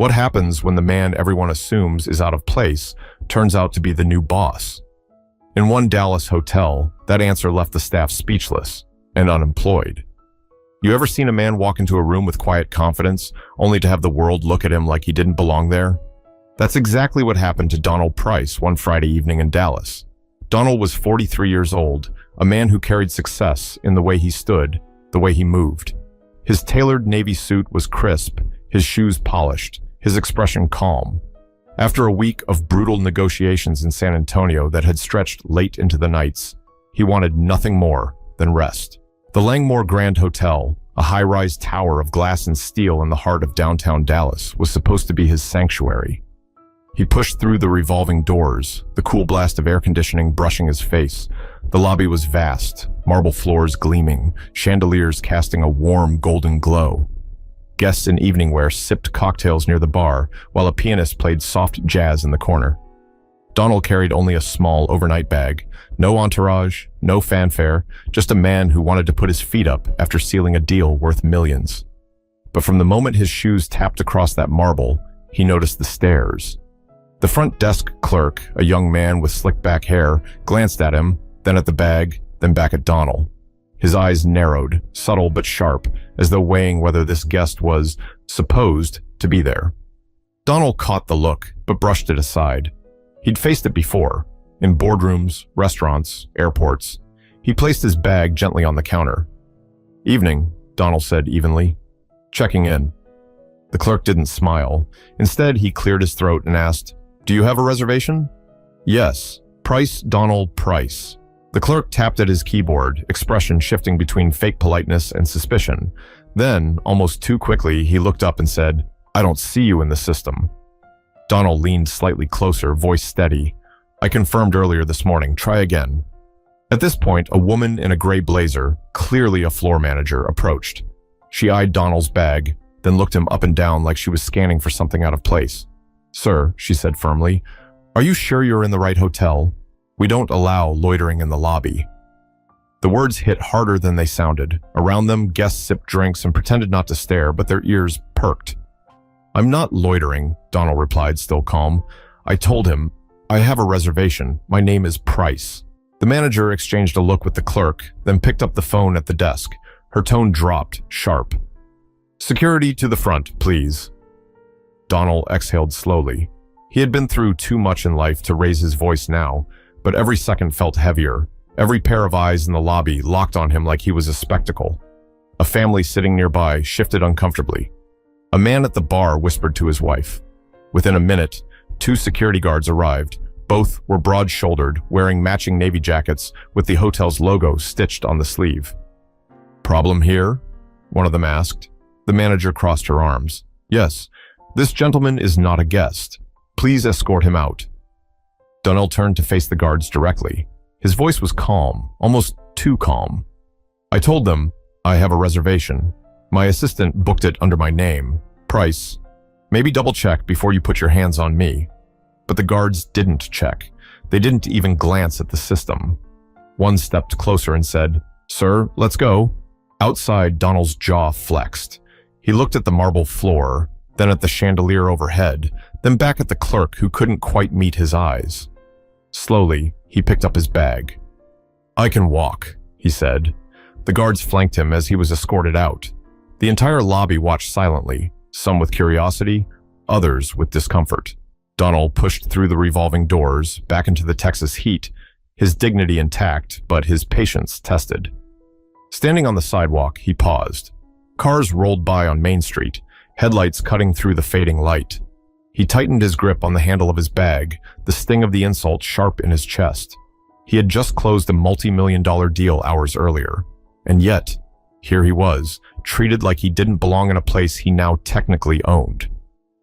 What happens when the man everyone assumes is out of place turns out to be the new boss? In one Dallas hotel, that answer left the staff speechless and unemployed. You ever seen a man walk into a room with quiet confidence, only to have the world look at him like he didn't belong there? That's exactly what happened to Donald Price one Friday evening in Dallas. Donald was 43 years old, a man who carried success in the way he stood, the way he moved. His tailored navy suit was crisp, his shoes polished, his expression calm. After a week of brutal negotiations in San Antonio that had stretched late into the nights, he wanted nothing more than rest. The Langmore Grand Hotel, a high-rise tower of glass and steel in the heart of downtown Dallas, was supposed to be his sanctuary. He pushed through the revolving doors, the cool blast of air conditioning brushing his face. The lobby was vast, marble floors gleaming, chandeliers casting a warm golden glow. Guests in evening wear sipped cocktails near the bar, while a pianist played soft jazz in the corner. Donald carried only a small overnight bag. No entourage, no fanfare, just a man who wanted to put his feet up after sealing a deal worth millions. But from the moment his shoes tapped across that marble, he noticed the stares. The front desk clerk, a young man with slick back hair, glanced at him, then at the bag, then back at Donald. His eyes narrowed, subtle but sharp, as though weighing whether this guest was supposed to be there. Donald caught the look, but brushed it aside. He'd faced it before, in boardrooms, restaurants, airports. He placed his bag gently on the counter. "Evening," Donald said evenly, checking in. The clerk didn't smile. Instead, he cleared his throat and asked, "Do you have a reservation?" "Yes, Price Donald Price." The clerk tapped at his keyboard, expression shifting between fake politeness and suspicion. Then, almost too quickly, he looked up and said, "I don't see you in the system." Donald leaned slightly closer, voice steady. "I confirmed earlier this morning. Try again." At this point, a woman in a gray blazer, clearly a floor manager, approached. She eyed Donald's bag, then looked him up and down like she was scanning for something out of place. "Sir," she said firmly, "are you sure you're in the right hotel? We don't allow loitering in the lobby." The words hit harder than they sounded. Around them, guests sipped drinks and pretended not to stare, but their ears perked. "I'm not loitering," Donald replied, still calm. "I told him, I have a reservation. My name is Price." The manager exchanged a look with the clerk, then picked up the phone at the desk. Her tone dropped, sharp. "Security to the front, please." Donald exhaled slowly. He had been through too much in life to raise his voice now, but every second felt heavier. Every pair of eyes in the lobby locked on him like he was a spectacle. A family sitting nearby shifted uncomfortably. A man at the bar whispered to his wife. Within a minute, 2 security guards arrived. Both were broad-shouldered, wearing matching navy jackets with the hotel's logo stitched on the sleeve. "Problem here?" one of them asked. The manager crossed her arms. "Yes, this gentleman is not a guest. Please escort him out." Donald turned to face the guards directly. His voice was calm, almost too calm. "I told them I have a reservation. My assistant booked it under my name, Price. Maybe double-check before you put your hands on me." But the guards didn't check. They didn't even glance at the system. One stepped closer and said, "Sir, let's go." Outside, Donald's jaw flexed. He looked at the marble floor, then at the chandelier overhead, then back at the clerk who couldn't quite meet his eyes. Slowly, he picked up his bag. "I can walk," he said. The guards flanked him as he was escorted out. The entire lobby watched silently, some with curiosity, others with discomfort. Donald pushed through the revolving doors, back into the Texas heat, his dignity intact, but his patience tested. Standing on the sidewalk, he paused. Cars rolled by on Main Street, headlights cutting through the fading light. He tightened his grip on the handle of his bag, the sting of the insult sharp in his chest. He had just closed a multi-million-dollar deal hours earlier. And yet, here he was, treated like he didn't belong in a place he now technically owned.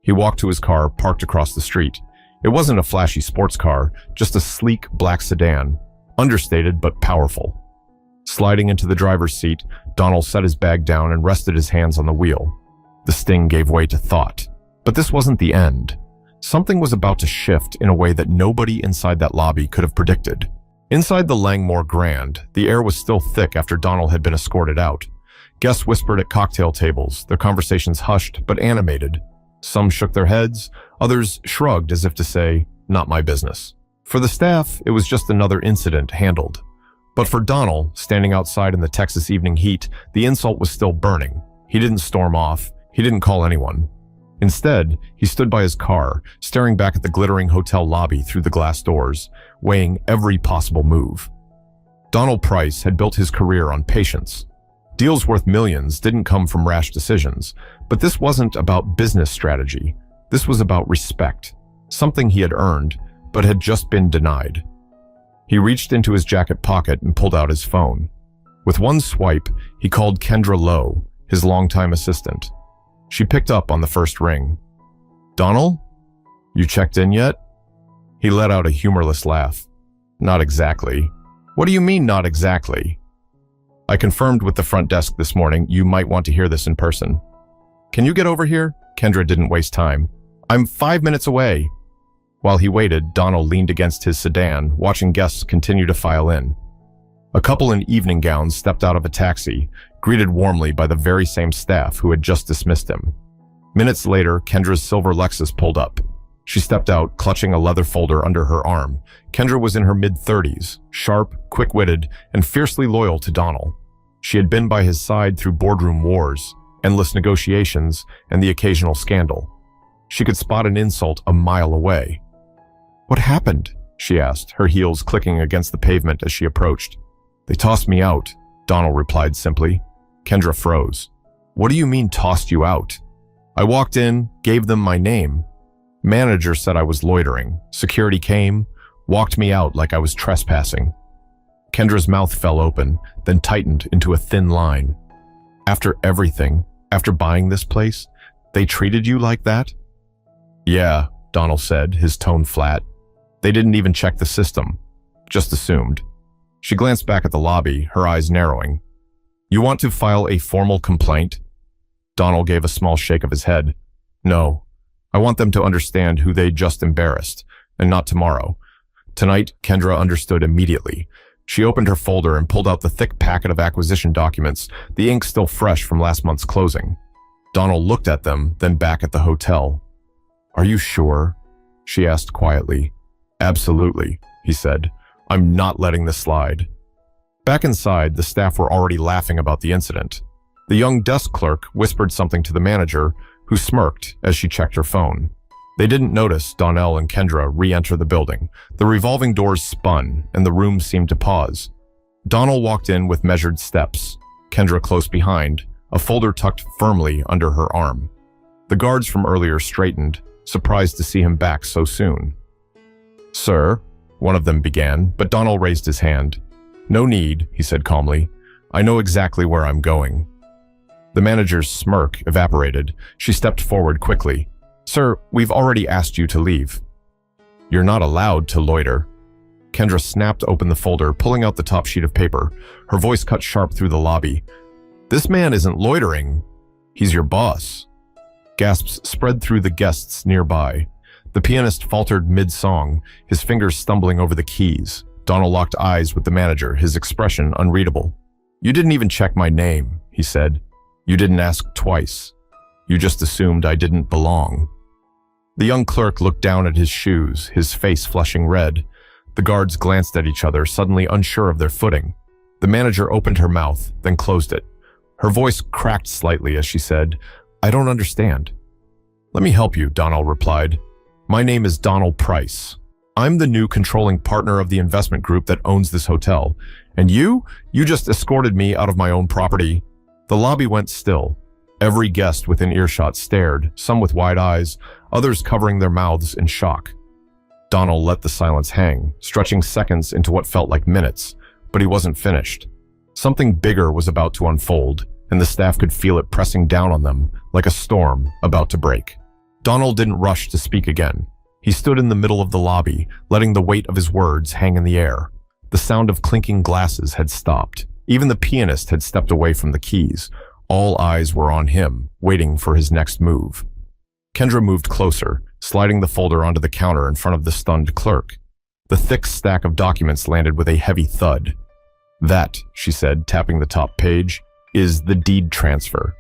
He walked to his car, parked across the street. It wasn't a flashy sports car, just a sleek black sedan, understated but powerful. Sliding into the driver's seat, Donald set his bag down and rested his hands on the wheel. The sting gave way to thought. But this wasn't the end. Something was about to shift in a way that nobody inside that lobby could have predicted. Inside the Langmore Grand, the air was still thick after Donald had been escorted out. Guests whispered at cocktail tables, their conversations hushed but animated. Some shook their heads, others shrugged as if to say, "Not my business." For the staff, it was just another incident handled. But for Donald, standing outside in the Texas evening heat, the insult was still burning. He didn't storm off. He didn't call anyone. Instead, he stood by his car, staring back at the glittering hotel lobby through the glass doors, weighing every possible move. Donald Price had built his career on patience. Deals worth millions didn't come from rash decisions, but this wasn't about business strategy. This was about respect, something he had earned, but had just been denied. He reached into his jacket pocket and pulled out his phone. With one swipe, he called Kendra Lowe, his longtime assistant. She picked up on the first ring. "Donald? You checked in yet?" He let out a humorless laugh. "Not exactly." "What do you mean, not exactly?" "I confirmed with the front desk this morning you might want to hear this in person." "Can you get over here?" Kendra didn't waste time. "I'm 5 minutes away." While he waited, Donald leaned against his sedan, watching guests continue to file in. A couple in evening gowns stepped out of a taxi, greeted warmly by the very same staff who had just dismissed him. Minutes later, Kendra's silver Lexus pulled up. She stepped out, clutching a leather folder under her arm. Kendra was in her mid-30s, sharp, quick-witted, and fiercely loyal to Donald. She had been by his side through boardroom wars, endless negotiations, and the occasional scandal. She could spot an insult a mile away. "What happened?" she asked, her heels clicking against the pavement as she approached. "They tossed me out," Donald replied simply. Kendra froze. "What do you mean tossed you out?" "I walked in, gave them my name. Manager said I was loitering. Security came, walked me out like I was trespassing." Kendra's mouth fell open, then tightened into a thin line. "After everything, after buying this place, they treated you like that?" "Yeah," Donald said, his tone flat. "They didn't even check the system. Just assumed." She glanced back at the lobby, her eyes narrowing. "You want to file a formal complaint?" Donald gave a small shake of his head. "No. I want them to understand who they just embarrassed, and not tomorrow." Tonight, Kendra understood immediately. She opened her folder and pulled out the thick packet of acquisition documents, the ink still fresh from last month's closing. Donald looked at them, then back at the hotel. "Are you sure?" she asked quietly. "Absolutely," he said. "I'm not letting this slide." Back inside, the staff were already laughing about the incident. The young desk clerk whispered something to the manager, who smirked as she checked her phone. They didn't notice Donnell and Kendra re-enter the building. The revolving doors spun, and the room seemed to pause. Donald walked in with measured steps, Kendra close behind, a folder tucked firmly under her arm. The guards from earlier straightened, surprised to see him back so soon. "Sir," one of them began, but Donald raised his hand. "No need," he said calmly. "I know exactly where I'm going." The manager's smirk evaporated. She stepped forward quickly. "Sir, we've already asked you to leave." "You're not allowed to loiter." Kendra snapped open the folder, pulling out the top sheet of paper. Her voice cut sharp through the lobby. "This man isn't loitering. He's your boss." Gasps spread through the guests nearby. The pianist faltered mid-song, his fingers stumbling over the keys. Donald locked eyes with the manager, his expression unreadable. "You didn't even check my name," he said. "You didn't ask twice. You just assumed I didn't belong." The young clerk looked down at his shoes, his face flushing red. The guards glanced at each other, suddenly unsure of their footing. The manager opened her mouth, then closed it. Her voice cracked slightly as she said, "I don't understand." "Let me help you," Donald replied. "My name is Donald Price. I'm the new controlling partner of the investment group that owns this hotel. And you just escorted me out of my own property." The lobby went still. Every guest within earshot stared, some with wide eyes, others covering their mouths in shock. Donald let the silence hang, stretching seconds into what felt like minutes, but he wasn't finished. Something bigger was about to unfold, and the staff could feel it pressing down on them, like a storm about to break. Donald didn't rush to speak again. He stood in the middle of the lobby, letting the weight of his words hang in the air. The sound of clinking glasses had stopped. Even the pianist had stepped away from the keys. All eyes were on him, waiting for his next move. Kendra moved closer, sliding the folder onto the counter in front of the stunned clerk. The thick stack of documents landed with a heavy thud. "That," she said, tapping the top page, "is the deed transfer.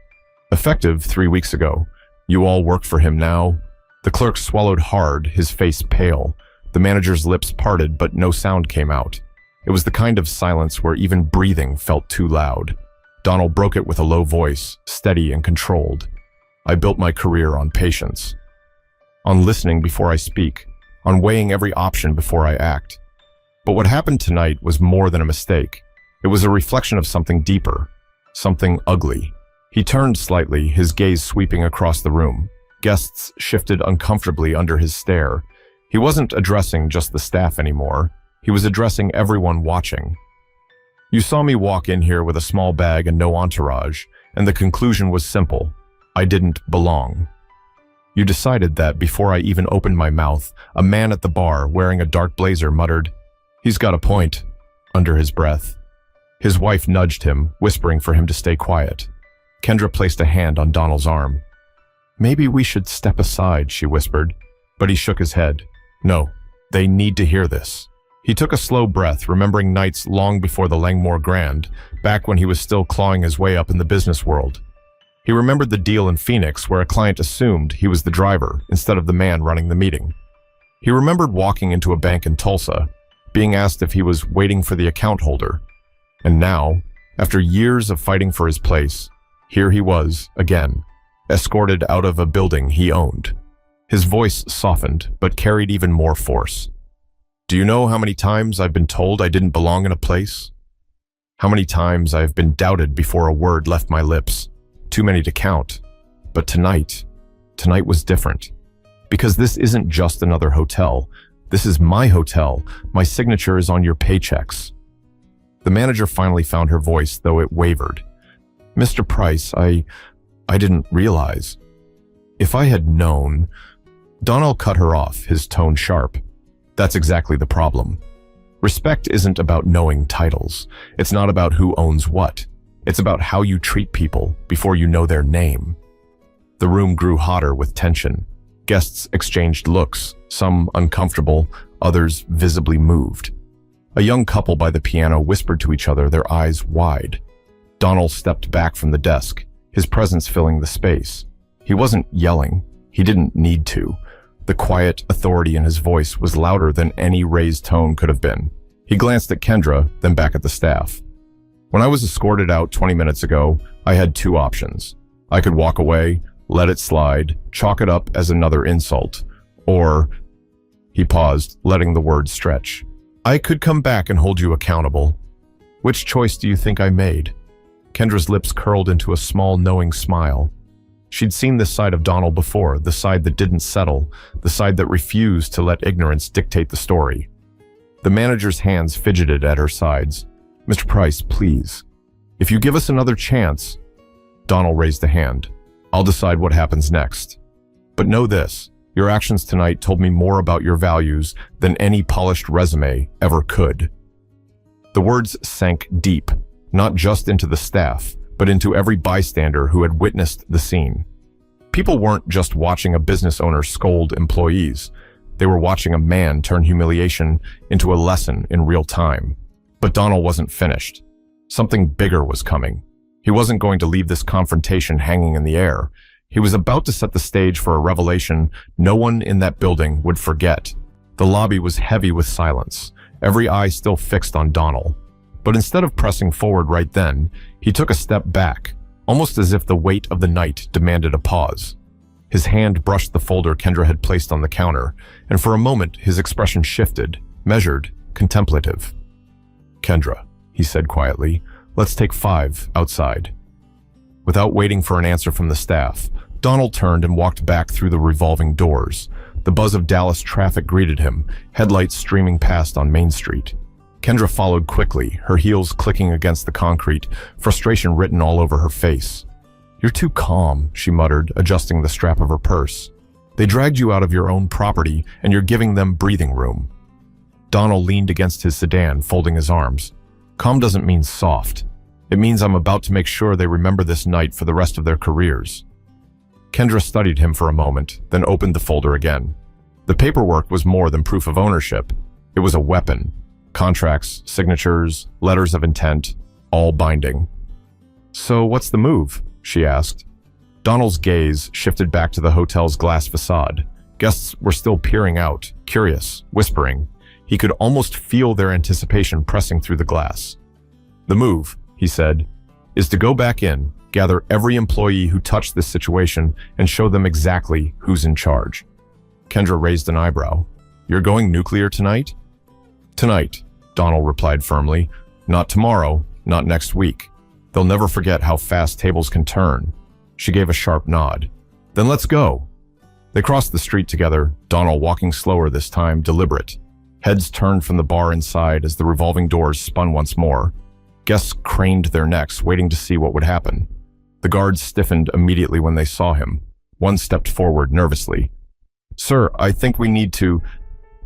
Effective 3 weeks ago. You all work for him now? The clerk swallowed hard, his face pale. The manager's lips parted, but no sound came out. It was the kind of silence where even breathing felt too loud. Donald broke it with a low voice, steady and controlled. I built my career on patience, on listening before I speak, on weighing every option before I act. But what happened tonight was more than a mistake. It was a reflection of something deeper, something ugly. He turned slightly, his gaze sweeping across the room. Guests shifted uncomfortably under his stare. He wasn't addressing just the staff anymore. He was addressing everyone watching. You saw me walk in here with a small bag and no entourage, and the conclusion was simple. I didn't belong. You decided that before I even opened my mouth. A man at the bar, wearing a dark blazer, muttered, "He's got a point," under his breath. His wife nudged him, whispering for him to stay quiet. Kendra placed a hand on Donald's arm. "Maybe we should step aside," she whispered, but he shook his head. "No, they need to hear this." He took a slow breath, remembering nights long before the Langmore Grand, back when he was still clawing his way up in the business world. He remembered the deal in Phoenix where a client assumed he was the driver instead of the man running the meeting. He remembered walking into a bank in Tulsa, being asked if he was waiting for the account holder. And now, after years of fighting for his place, here he was, again, escorted out of a building he owned. His voice softened, but carried even more force. "Do you know how many times I've been told I didn't belong in a place? How many times I've been doubted before a word left my lips? Too many to count. But tonight was different. Because this isn't just another hotel. This is my hotel. My signature is on your paychecks." The manager finally found her voice, though it wavered. "Mr. Price, I didn't realize. If I had known..." Donald cut her off, his tone sharp. That's exactly the problem. Respect isn't about knowing titles. It's not about who owns what. It's about how you treat people before you know their name. The room grew hotter with tension. Guests exchanged looks, some uncomfortable, others visibly moved. A young couple by the piano whispered to each other, their eyes wide. Donald stepped back from the desk, his presence filling the space. He wasn't yelling. He didn't need to. The quiet authority in his voice was louder than any raised tone could have been. He glanced at Kendra, then back at the staff. "When I was escorted out 20 minutes ago, I had two options. I could walk away, let it slide, chalk it up as another insult, or..." He paused, letting the words stretch. "I could come back and hold you accountable. Which choice do you think I made?" Kendra's lips curled into a small, knowing smile. She'd seen this side of Donald before, the side that didn't settle, the side that refused to let ignorance dictate the story. The manager's hands fidgeted at her sides. "Mr. Price, please. If you give us another chance..." Donald raised a hand. "I'll decide what happens next. But know this, your actions tonight told me more about your values than any polished resume ever could." The words sank deep, not just into the staff, but into every bystander who had witnessed the scene. People weren't just watching a business owner scold employees. They were watching a man turn humiliation into a lesson in real time. But Donald wasn't finished. Something bigger was coming. He wasn't going to leave this confrontation hanging in the air. He was about to set the stage for a revelation no one in that building would forget. The lobby was heavy with silence, every eye still fixed on Donald. But instead of pressing forward right then, he took a step back, almost as if the weight of the night demanded a pause. His hand brushed the folder Kendra had placed on the counter, and for a moment his expression shifted, measured, contemplative. "Kendra," he said quietly, "let's take 5 outside." Without waiting for an answer from the staff, Donald turned and walked back through the revolving doors. The buzz of Dallas traffic greeted him, headlights streaming past on Main Street. Kendra followed quickly, her heels clicking against the concrete, frustration written all over her face. "You're too calm," she muttered, adjusting the strap of her purse. "They dragged you out of your own property, and you're giving them breathing room." Donald leaned against his sedan, folding his arms. "Calm doesn't mean soft. It means I'm about to make sure they remember this night for the rest of their careers." Kendra studied him for a moment, then opened the folder again. The paperwork was more than proof of ownership. It was a weapon. Contracts, signatures, letters of intent, all binding. "So what's the move?" she asked. Donald's gaze shifted back to the hotel's glass facade. Guests were still peering out, curious, whispering. He could almost feel their anticipation pressing through the glass. "The move," he said, "is to go back in, gather every employee who touched this situation, and show them exactly who's in charge." Kendra raised an eyebrow. "You're going nuclear tonight?" "Tonight," Donald replied firmly. "Not tomorrow, not next week. They'll never forget how fast tables can turn." She gave a sharp nod. "Then let's go." They crossed the street together, Donald walking slower this time, deliberate. Heads turned from the bar inside as the revolving doors spun once more. Guests craned their necks, waiting to see what would happen. The guards stiffened immediately when they saw him. One stepped forward nervously. "Sir, I think we need to—"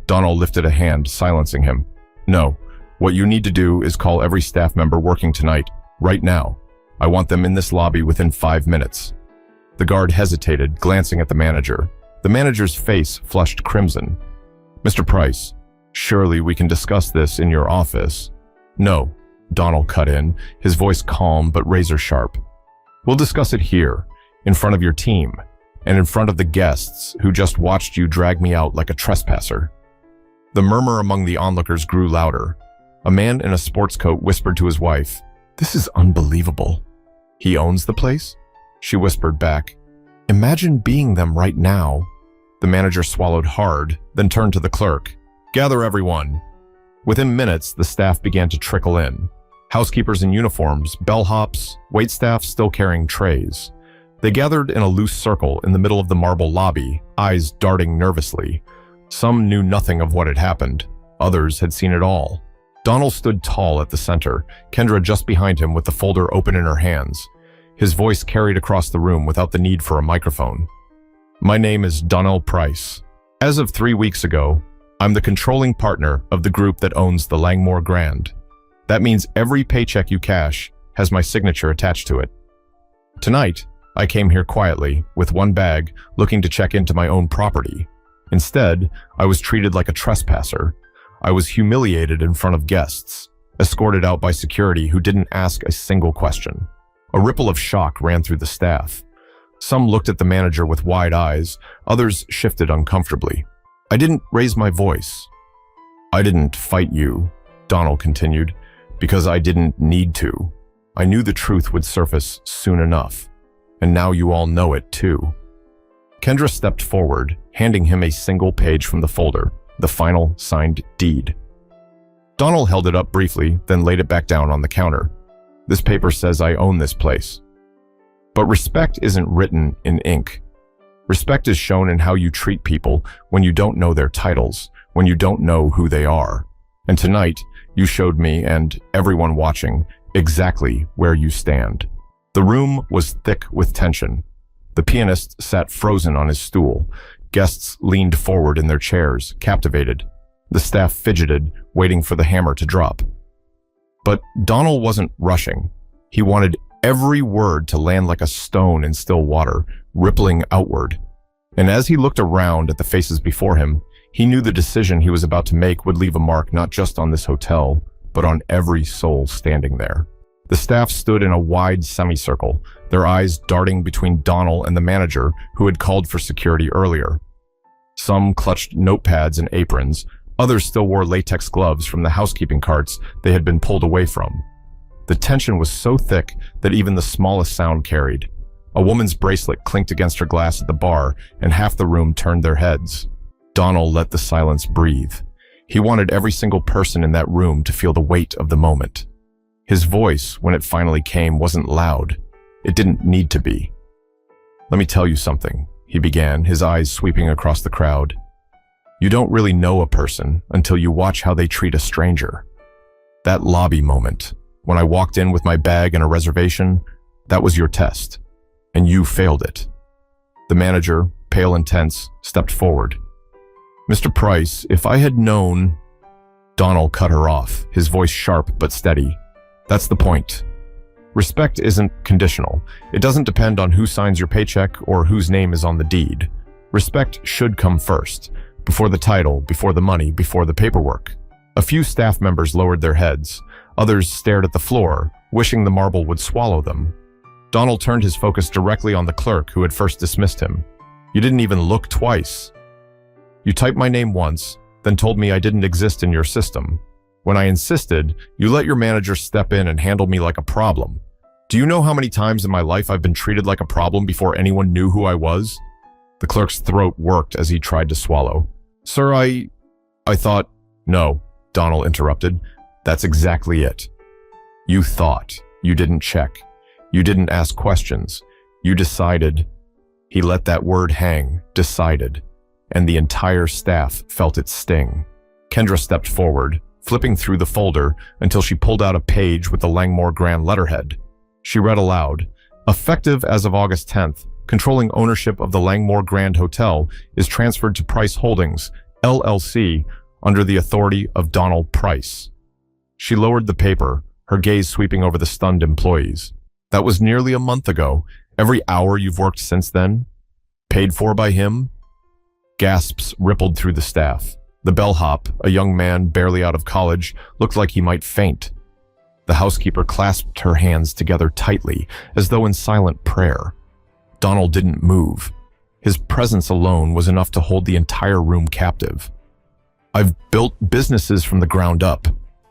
Donald lifted a hand, silencing him. "No. What you need to do is call every staff member working tonight, right now. I want them in this lobby within 5 minutes." The guard hesitated, glancing at the manager. The manager's face flushed crimson. "Mr. Price, surely we can discuss this in your office." "No," Donald cut in, his voice calm but razor sharp. "We'll discuss it here, in front of your team, and in front of the guests who just watched you drag me out like a trespasser." The murmur among the onlookers grew louder. A man in a sports coat whispered to his wife, "This is unbelievable." "He owns the place?" She whispered back, "Imagine being them right now." The manager swallowed hard, then turned to the clerk. "Gather everyone." Within minutes, the staff began to trickle in. Housekeepers in uniforms, bellhops, waitstaff still carrying trays. They gathered in a loose circle in the middle of the marble lobby, eyes darting nervously. Some knew nothing of what had happened. Others had seen it all. Donald stood tall at the center, Kendra just behind him with the folder open in her hands. His voice carried across the room without the need for a microphone. "My name is Donald Price. As of 3 weeks ago, I'm the controlling partner of the group that owns the Langmore Grand. That means every paycheck you cash has my signature attached to it. Tonight, I came here quietly, with one bag, looking to check into my own property. Instead, I was treated like a trespasser. I was humiliated in front of guests, escorted out by security who didn't ask a single question." A ripple of shock ran through the staff. Some looked at the manager with wide eyes, others shifted uncomfortably. "I didn't raise my voice. I didn't fight you," Donald continued, "because I didn't need to. I knew the truth would surface soon enough, and now you all know it too." Kendra stepped forward, handing him a single page from the folder, the final signed deed. Donald held it up briefly, then laid it back down on the counter. "This paper says I own this place. But respect isn't written in ink. Respect is shown in how you treat people when you don't know their titles, when you don't know who they are. And tonight, you showed me and everyone watching exactly where you stand." The room was thick with tension. The pianist sat frozen on his stool. Guests leaned forward in their chairs, captivated. The staff fidgeted, waiting for the hammer to drop. But Donald wasn't rushing. He wanted every word to land like a stone in still water, rippling outward. And as he looked around at the faces before him, he knew the decision he was about to make would leave a mark not just on this hotel, but on every soul standing there. The staff stood in a wide semicircle, their eyes darting between Donald and the manager who had called for security earlier. Some clutched notepads and aprons, others still wore latex gloves from the housekeeping carts they had been pulled away from. The tension was so thick that even the smallest sound carried. A woman's bracelet clinked against her glass at the bar, and half the room turned their heads. Donald let the silence breathe. He wanted every single person in that room to feel the weight of the moment. His voice, when it finally came, wasn't loud. It didn't need to be. "Let me tell you something," he began, his eyes sweeping across the crowd. "You don't really know a person until you watch how they treat a stranger. That lobby moment, when I walked in with my bag and a reservation, that was your test, and you failed it." The manager, pale and tense, stepped forward. "Mr. Price, if I had known—" Donald cut her off, his voice sharp but steady. "That's the point. Respect isn't conditional. It doesn't depend on who signs your paycheck or whose name is on the deed. Respect should come first, before the title, before the money, before the paperwork." A few staff members lowered their heads. Others stared at the floor, wishing the marble would swallow them. Donald turned his focus directly on the clerk who had first dismissed him. You didn't even look twice. You typed my name once, then told me I didn't exist in your system. When I insisted, you let your manager step in and handle me like a problem. Do you know how many times in my life I've been treated like a problem before anyone knew who I was? The clerk's throat worked as he tried to swallow. Sir, I thought... No, Donald interrupted. That's exactly it. You thought. You didn't check. You didn't ask questions. You decided. He let that word hang, decided, and the entire staff felt it sting. Kendra stepped forward, flipping through the folder until she pulled out a page with the Langmore Grand letterhead. She read aloud, "Effective as of August 10th, controlling ownership of the Langmore Grand Hotel is transferred to Price Holdings, LLC, under the authority of Donald Price." She lowered the paper, her gaze sweeping over the stunned employees. That was nearly a month ago. Every hour you've worked since then? Paid for by him? Gasps rippled through the staff. The bellhop, a young man barely out of college, looked like he might faint. The housekeeper clasped her hands together tightly, as though in silent prayer. Donald didn't move. His presence alone was enough to hold the entire room captive. I've built businesses from the ground up.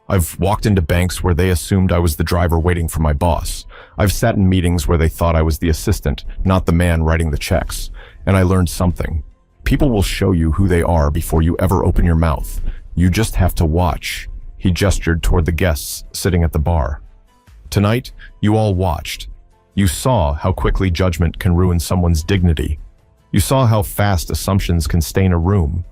I've walked into banks where they assumed I was the driver waiting for my boss. I've sat in meetings where they thought I was the assistant, not the man writing the checks. And I learned something. People will show you who they are before you ever open your mouth. You just have to watch. He gestured toward the guests sitting at the bar. Tonight, you all watched. You saw how quickly judgment can ruin someone's dignity. You saw how fast assumptions can stain a room.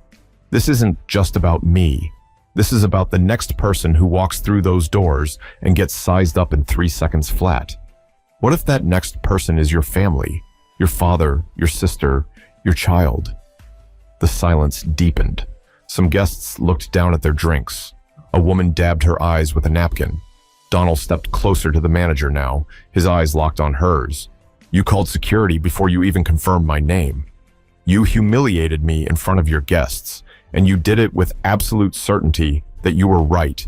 This isn't just about me. This is about the next person who walks through those doors and gets sized up in 3 seconds flat. What if that next person is your family, your father, your sister, your child? The silence deepened. Some guests looked down at their drinks. A woman dabbed her eyes with a napkin. Donald stepped closer to the manager now, his eyes locked on hers. You called security before you even confirmed my name. You humiliated me in front of your guests, and you did it with absolute certainty that you were right.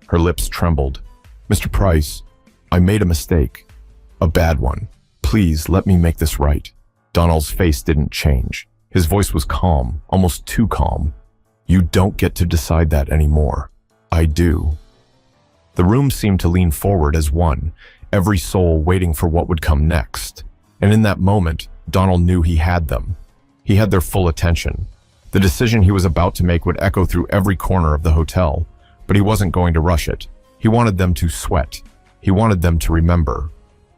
Her lips trembled. Mr. Price, I made a mistake. A bad one. Please let me make this right. Donald's face didn't change. His voice was calm, almost too calm. You don't get to decide that anymore. I do. The room seemed to lean forward as one, every soul waiting for what would come next. And in that moment, Donald knew he had them. He had their full attention. The decision he was about to make would echo through every corner of the hotel, but he wasn't going to rush it. He wanted them to sweat. He wanted them to remember.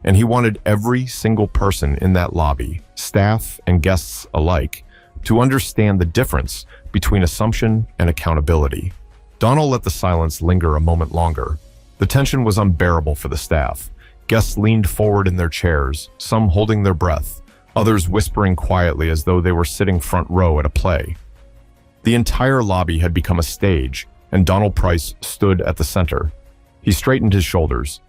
And he wanted every single person in that lobby, staff and guests alike, to understand the difference between assumption and accountability. Donald let the silence linger a moment longer. The tension was unbearable for the staff. Guests leaned forward in their chairs, some holding their breath, others whispering quietly as though they were sitting front row at a play. The entire lobby had become a stage, and Donald Price stood at the center. He straightened his shoulders.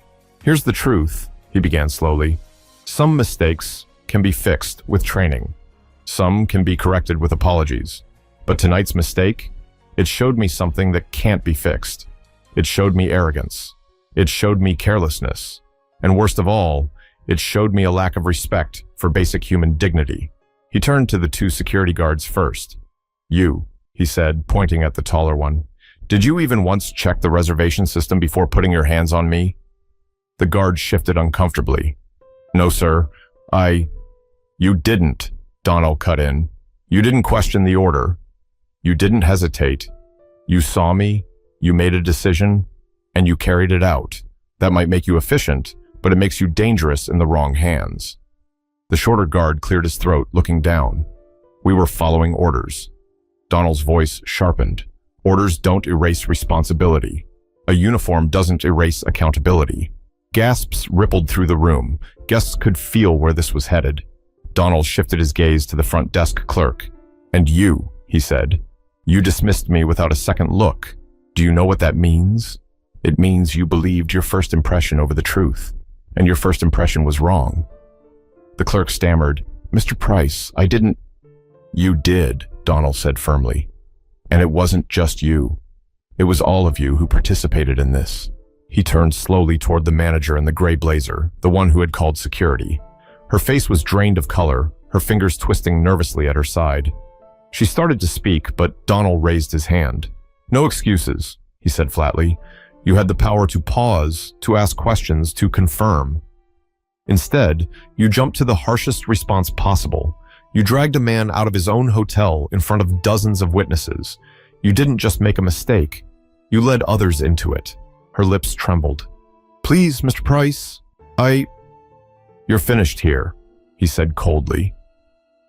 Here's the truth, he began slowly. Some mistakes can be fixed with training. Some can be corrected with apologies. But tonight's mistake, it showed me something that can't be fixed. It showed me arrogance. It showed me carelessness. And worst of all, it showed me a lack of respect for basic human dignity. He turned to the 2 security guards first. You, he said, pointing at the taller one. Did you even once check the reservation system before putting your hands on me? The guard shifted uncomfortably. No, sir. You didn't, Donald cut in. You didn't question the order. You didn't hesitate. You saw me, you made a decision, and you carried it out. That might make you efficient, but it makes you dangerous in the wrong hands. The shorter guard cleared his throat, looking down. We were following orders. Donald's voice sharpened. Orders don't erase responsibility. A uniform doesn't erase accountability. Gasps rippled through the room. Guests could feel where this was headed. Donald shifted his gaze to the front desk clerk. And you, he said. You dismissed me without a second look. Do you know what that means? It means you believed your first impression over the truth. And your first impression was wrong. The clerk stammered. Mr. Price, I didn't... You did, Donald said firmly. And it wasn't just you. It was all of you who participated in this. He turned slowly toward the manager in the gray blazer, the one who had called security. Her face was drained of color, her fingers twisting nervously at her side. She started to speak, but Donald raised his hand. "No excuses," he said flatly. "You had the power to pause, to ask questions, to confirm. Instead, you jumped to the harshest response possible. You dragged a man out of his own hotel in front of dozens of witnesses. You didn't just make a mistake. You led others into it." Her lips trembled. "Please, Mr. Price, You're finished here," he said coldly.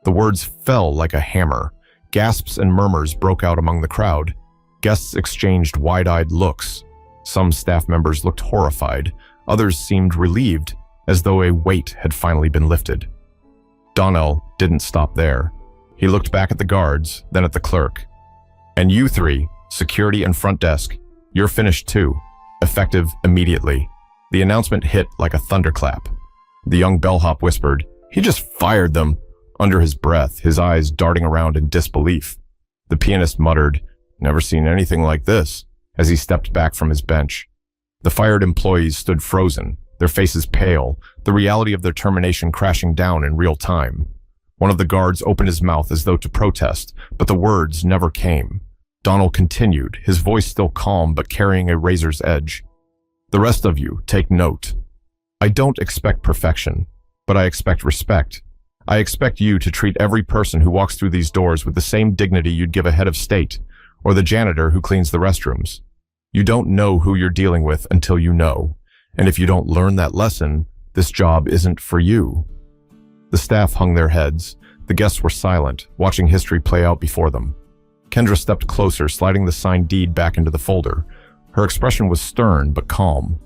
The words fell like a hammer. Gasps and murmurs broke out among the crowd. Guests exchanged wide-eyed looks. Some staff members looked horrified. Others seemed relieved, as though a weight had finally been lifted. Donnell didn't stop there. He looked back at the guards, then at the clerk. "And you three, security and front desk, you're finished too. Effective immediately." The announcement hit like a thunderclap. The young bellhop whispered, "He just fired them," under his breath, his eyes darting around in disbelief. The pianist muttered, "Never seen anything like this," as he stepped back from his bench. The fired employees stood frozen, their faces pale, the reality of their termination crashing down in real time. One of the guards opened his mouth as though to protest, but the words never came. Donald continued, his voice still calm but carrying a razor's edge. "The rest of you, take note. I don't expect perfection, but I expect respect. I expect you to treat every person who walks through these doors with the same dignity you'd give a head of state, or the janitor who cleans the restrooms. You don't know who you're dealing with until you know, and if you don't learn that lesson, this job isn't for you." The staff hung their heads. The guests were silent, watching history play out before them. Kendra stepped closer, sliding the signed deed back into the folder. Her expression was stern but calm.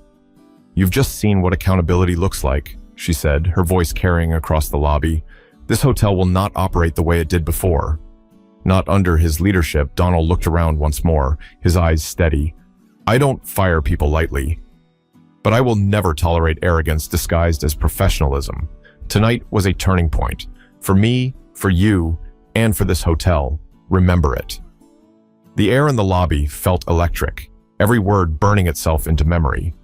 "You've just seen what accountability looks like," she said, her voice carrying across the lobby. "This hotel will not operate the way it did before." Not under his leadership, Donald looked around once more, his eyes steady. "I don't fire people lightly, but I will never tolerate arrogance disguised as professionalism. Tonight was a turning point. For me, for you, and for this hotel. Remember it." The air in the lobby felt electric, every word burning itself into memory.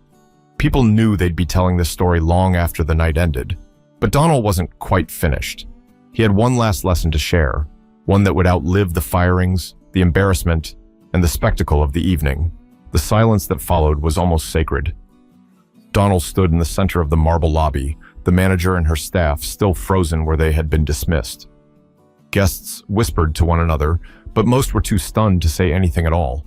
People knew they'd be telling this story long after the night ended, but Donald wasn't quite finished. He had one last lesson to share, one that would outlive the firings, the embarrassment, and the spectacle of the evening. The silence that followed was almost sacred. Donald stood in the center of the marble lobby, the manager and her staff still frozen where they had been dismissed. Guests whispered to one another, but most were too stunned to say anything at all.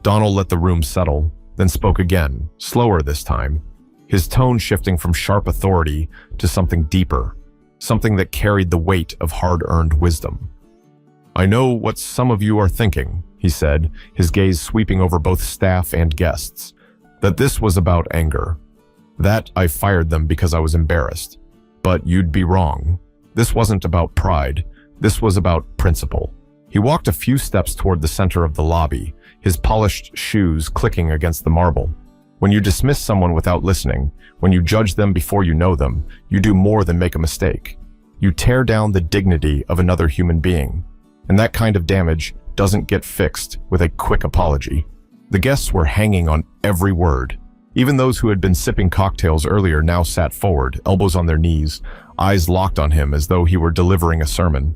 Donald let the room settle, then spoke again, slower this time, his tone shifting from sharp authority to something deeper, something that carried the weight of hard-earned wisdom. "I know what some of you are thinking," he said, his gaze sweeping over both staff and guests, "that this was about anger, that I fired them because I was embarrassed. But you'd be wrong. This wasn't about pride. This was about principle." He walked a few steps toward the center of the lobby, his polished shoes clicking against the marble. When you dismiss someone without listening, when you judge them before you know them, you do more than make a mistake. You tear down the dignity of another human being. And that kind of damage doesn't get fixed with a quick apology. The guests were hanging on every word. Even those who had been sipping cocktails earlier now sat forward, elbows on their knees, eyes locked on him as though he were delivering a sermon.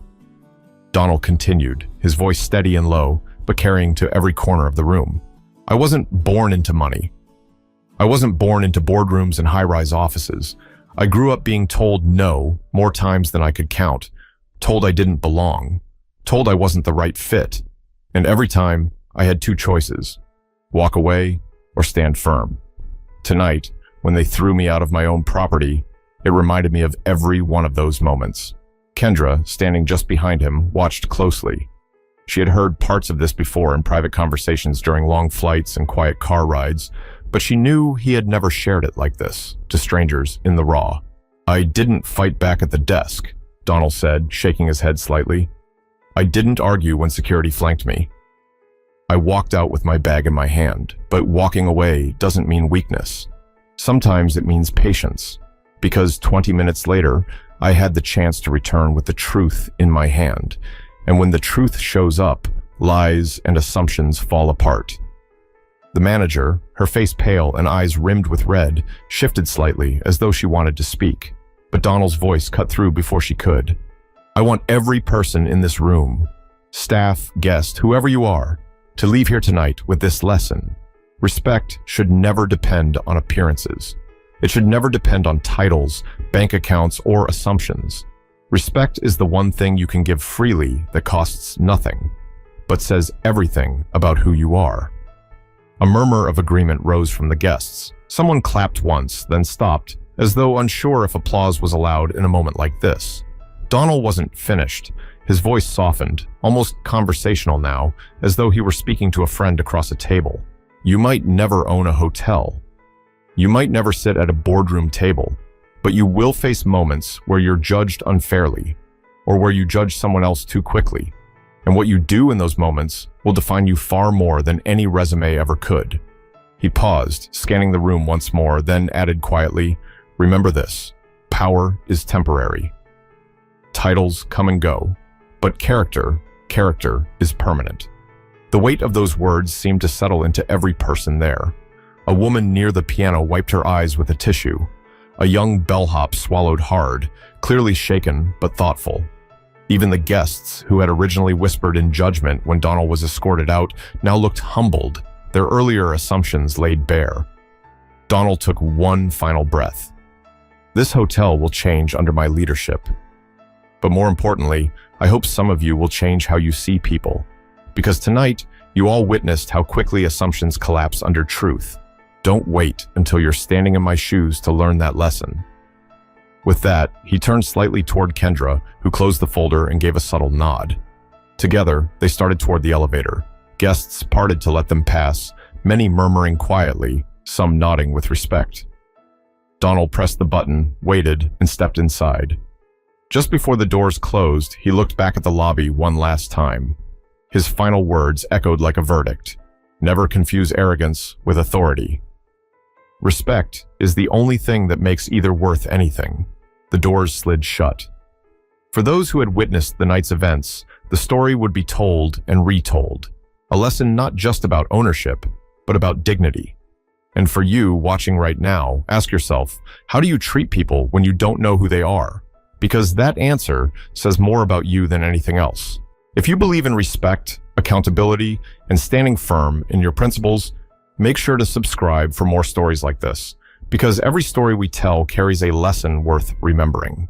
Donald continued, his voice steady and low, but carrying to every corner of the room. "I wasn't born into money. I wasn't born into boardrooms and high-rise offices. I grew up being told no more times than I could count, told I didn't belong, told I wasn't the right fit. And every time, I had two choices: walk away or stand firm. Tonight, when they threw me out of my own property, it reminded me of every one of those moments." Kendra, standing just behind him, watched closely. She had heard parts of this before in private conversations during long flights and quiet car rides, but she knew he had never shared it like this, to strangers, in the raw. "I didn't fight back at the desk," Donald said, shaking his head slightly. "I didn't argue when security flanked me. I walked out with my bag in my hand, but walking away doesn't mean weakness. Sometimes it means patience, because 20 minutes later, I had the chance to return with the truth in my hand. And when the truth shows up, lies and assumptions fall apart." The manager, her face pale and eyes rimmed with red, shifted slightly as though she wanted to speak. But Donald's voice cut through before she could. I want every person in this room, staff, guest, whoever you are, to leave here tonight with this lesson. Respect should never depend on appearances. It should never depend on titles, bank accounts, or assumptions. Respect is the one thing you can give freely that costs nothing, but says everything about who you are. A murmur of agreement rose from the guests. Someone clapped once, then stopped, as though unsure if applause was allowed in a moment like this. Donald wasn't finished. His voice softened, almost conversational now, as though he were speaking to a friend across a table. You might never own a hotel. You might never sit at a boardroom table, but you will face moments where you're judged unfairly, or where you judge someone else too quickly. And what you do in those moments will define you far more than any resume ever could. He paused, scanning the room once more, then added quietly, remember this, power is temporary. Titles come and go, but character is permanent. The weight of those words seemed to settle into every person there. A woman near the piano wiped her eyes with a tissue. A young bellhop swallowed hard, clearly shaken but thoughtful. Even the guests, who had originally whispered in judgment when Donald was escorted out, now looked humbled, their earlier assumptions laid bare. Donald took one final breath. This hotel will change under my leadership. But more importantly, I hope some of you will change how you see people. Because tonight, you all witnessed how quickly assumptions collapse under truth. Don't wait until you're standing in my shoes to learn that lesson. With that, he turned slightly toward Kendra, who closed the folder and gave a subtle nod. Together, they started toward the elevator. Guests parted to let them pass, many murmuring quietly, some nodding with respect. Donald pressed the button, waited, and stepped inside. Just before the doors closed, he looked back at the lobby one last time. His final words echoed like a verdict. Never confuse arrogance with authority. Respect is the only thing that makes either worth anything. The doors slid shut. For those who had witnessed the night's events, the story would be told and retold. A lesson not just about ownership, but about dignity. And for you watching right now, ask yourself, how do you treat people when you don't know who they are? Because that answer says more about you than anything else. If you believe in respect, accountability, and standing firm in your principles, make sure to subscribe for more stories like this, because every story we tell carries a lesson worth remembering.